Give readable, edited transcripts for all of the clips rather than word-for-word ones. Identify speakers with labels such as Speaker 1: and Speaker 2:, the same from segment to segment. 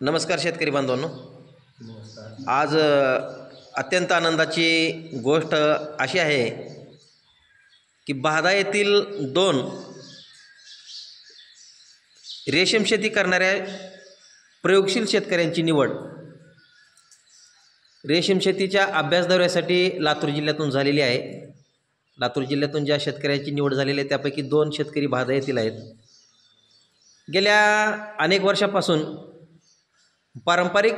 Speaker 1: नमस्कार शेतकरी बांधवांनो.
Speaker 2: नमस्कार.
Speaker 1: आज अत्यंत आनंदाची गोष्ट अशी आहे की बहादा येथील 2 रेशीम शेती करणाऱ्या प्रयोगशील शेतकऱ्यांची निवड रेशीम शेतीच्या अभ्यास दौऱ्यासाठी लातूर जिल्ह्यातून झालेली आहे. लातूर जिल्ह्यातून ज्या शेतकऱ्यांची निवड झालेली आहे त्यापैकी 2 शेतकरी बहादा येथील आहेत. गेल्या अनेक वर्षापासून पारंपरिक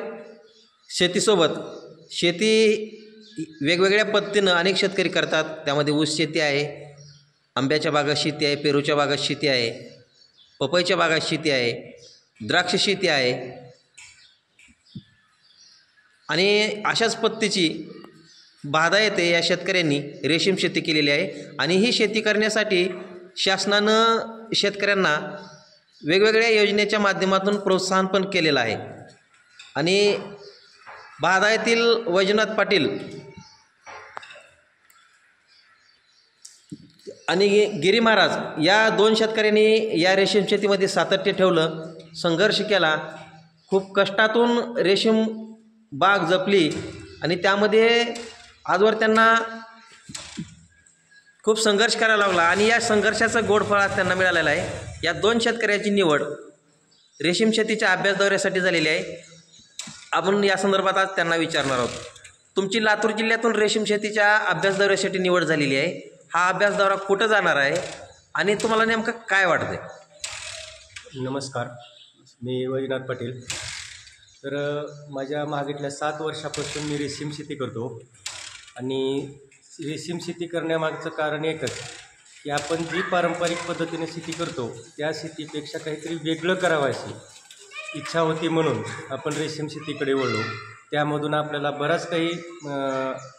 Speaker 1: शेतीसोबत शेती वेगवेगळ्या पद्धतीनं अनेक शेतकरी करतात. त्यामध्ये ऊस शेती आहे, आंब्याच्या बागात शेती आहे, पेरूच्या बागात शेती आहे, पपईच्या बागात शेती आहे, द्राक्ष शेती आहे आणि अशाच पद्धतीची बहादा येथे या शेतकऱ्यांनी रेशीम शेती केलेली आहे. आणि ही शेती करण्यासाठी शासनानं शेतकऱ्यांना वेगवेगळ्या योजनेच्या माध्यमातून प्रोत्साहन पण केलेलं आहे. आणि बहादा येथील वैजनाथ पाटील आणि गिरी महाराज या 2 शेतकऱ्यांनी या रेशीम शेतीमध्ये सातत्य ठेवलं, संघर्ष केला, खूप कष्टातून रेशीम बाग जपली आणि त्यामध्ये आजवर त्यांना खूप संघर्ष करायला लागला आणि या संघर्षाचा गोड फळ आज त्यांना मिळालेला आहे. या 2 शेतकऱ्यांची निवड रेशीम शेतीच्या अभ्यास दौऱ्यासाठी झालेली आहे. आपण या संदर्भात आज त्यांना विचारणार आहोत. तुमची लातूर जिल्ह्यातून रेशीम शेतीच्या अभ्यास दौऱ्यासाठी निवड झालेली आहे. हा अभ्यास दौरा कुठं जाणार आहे आणि तुम्हाला नेमकं काय वाटतंय?
Speaker 2: नमस्कार, मी वैजनाथ पाटील. तर माझ्या मागीतल्या 7 वर्षापासून मी रेशीम शेती करतो आणि रेशीम शेती करण्यामागचं कारण एकच की आपण जी पारंपरिक पद्धतीने शेती करतो त्या शेतीपेक्षा काहीतरी वेगळं करावं अशी इच्छा होती, म्हणून आपण रेशीम शेतीकडे वळलो. त्यामधून आपल्याला बराच काही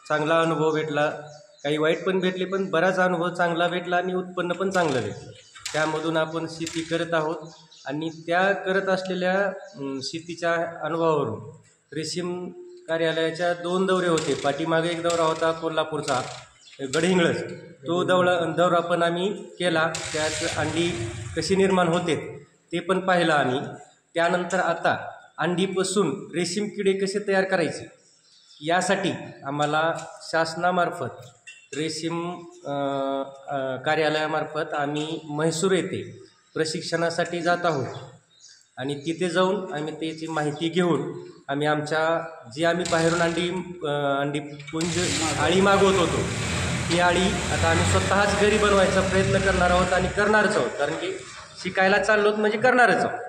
Speaker 2: चांगला अनुभव भेटला, काही वाईट पण भेटले, पण बराच अनुभव चांगला भेटला आणि उत्पन्न पण चांगलं भेटलं. त्यामधून आपण शेती करत आहोत आणि त्या करत असलेल्या शेतीच्या अनुभवावरून रेशीम कार्यालयाच्या 2 दौरे होते. पाठीमागे एक दौरा होता कोल्हापूरचा गडहिंग्लज, तो दौरा पण आम्ही केला. त्यात अंडी कशी निर्माण होते ते पण पाहिलं आम्ही. त्यानंतर आता अंडीपासून रेशीम किडे कसे तयार करायचे यासाठी आम्हाला शासनामार्फत रेशीम कार्यालयामार्फत आम्ही म्हैसूर येथे प्रशिक्षणासाठी जात आहोत आणि तिथे जाऊन आम्ही त्याची माहिती घेऊन आम्ही आम्ही बाहेरून अंडी पुंज आळी मागवत होतो, ती आळी आता आम्ही स्वतःच घरी बनवायचा प्रयत्न करणार आहोत आणि करणारच आहोत. कारण की शिकायला चाललो म्हणजे करणारच आहोत.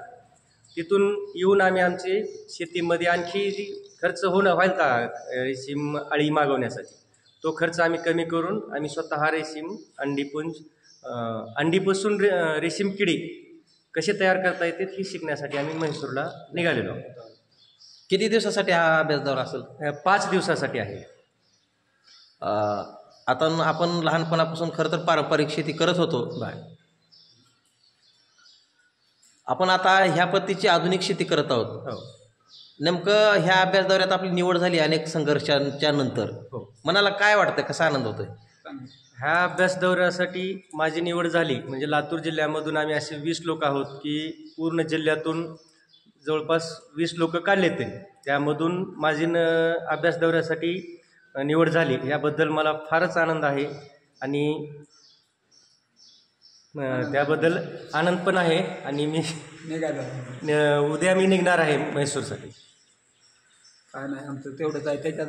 Speaker 2: तिथून येऊन आम्ही आमचे शेतीमध्ये आणखी जी खर्च व्हायचा रेशीम आळी मागवण्यासाठी, तो खर्च आम्ही कमी करून आम्ही स्वतः रेशीम अंडीपासून रेशीम किडे कसे तयार करता येते ही शिकण्यासाठी आम्ही म्हैसूरला निघालेलो आहोत.
Speaker 1: किती दिवसासाठी हा अभ्यास दौरा असेल?
Speaker 2: 5 दिवसासाठी आहे.
Speaker 1: आता आपण लहानपणापासून खरं तर पारंपरिक शेती करत होतो. आपण आता ह्या पद्धतीची आधुनिक शेती करत आहोत.
Speaker 2: हो.
Speaker 1: नेमकं ह्या अभ्यास दौऱ्यात आपली निवड झाली अनेक संघर्षांच्या नंतर.
Speaker 2: हो.
Speaker 1: मनाला काय वाटतं, कसा आनंद होतोय?
Speaker 2: ह्या अभ्यास दौऱ्यासाठी माझी निवड झाली म्हणजे लातूर जिल्ह्यामधून आम्ही असे 20 लोक आहोत की पूर्ण जिल्ह्यातून जवळपास 20 लोक काढले ते. त्यामधून माझी अभ्यास दौऱ्यासाठी निवड झाली. याबद्दल मला फारच आनंद आहे आणि त्याबद्दल आनंद पण आहे. आणि मी उद्या मी निघणार आहे म्हैसूरसाठी.
Speaker 3: काय नाही, आमचं तेवढंच आहे त्याच्यात